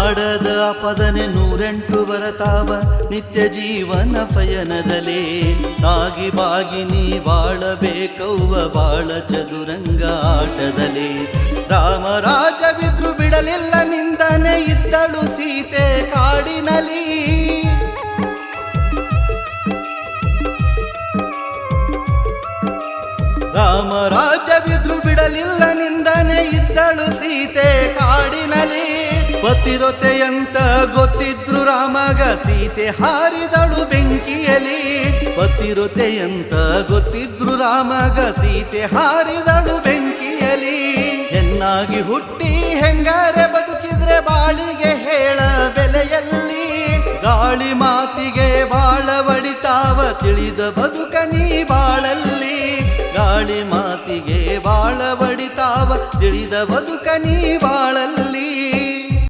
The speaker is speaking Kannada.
ಮಾಡದ ಅಪದನೆ 108 ಬರತಾವ ನಿತ್ಯ ಜೀವನ ಪಯಣದಲೇ ತಾಗಿ ಬಾಗಿ ನೀ ಬಾಳಬೇಕವ್ವ ಬಾಳ ಚದುರಂಗ ಆಟದಲೇ ರಾಮರಾಜವಿದ್ರು ಬಿಡಲಿಲ್ಲ ನಿಂದನೆ ಇದ್ದಳು ಸೀತೆ ಕಾಡಿನಲಿ ರಾಮರಾಜವಿದ್ರು ಬಿಡಲಿಲ್ಲ ನಿಂದನೆ ಇದ್ದಳು ಸೀತೆ ಕಾಡಿನಲಿ ಪತಿರೊತೆಯಂತ ಗೊತ್ತಿದ್ರು ರಾಮಗ ಸೀತೆ ಹಾರಿದಳು ಬೆಂಕಿಯಲಿ ಪತಿರೊತೆಯಂತ ಗೊತ್ತಿದ್ರು ರಾಮಗ ಸೀತೆ ಹಾರಿದಳು ಬೆಂಕಿಯಲಿ ಹೆಣ್ಣಾಗಿ ಹುಟ್ಟಿ ಹೆಂಗಾರೆ ಬದುಕಿದ್ರೆ ಬಾಳಿಗೆ ಹೇಳ ಬೆಲೆಯಲ್ಲಿ ಗಾಳಿ ಮಾತಿಗೆ ಬಾಳ ಬಡಿತಾವ ತಿಳಿದ ಬದುಕ ನೀ ಬಾಳಲ್ಲಿ ಗಾಳಿ ಮಾತಿಗೆ ಬಾಳ ಬಡಿತಾವ ತಿಳಿದ ಬದುಕ ನೀ ಬಾಳ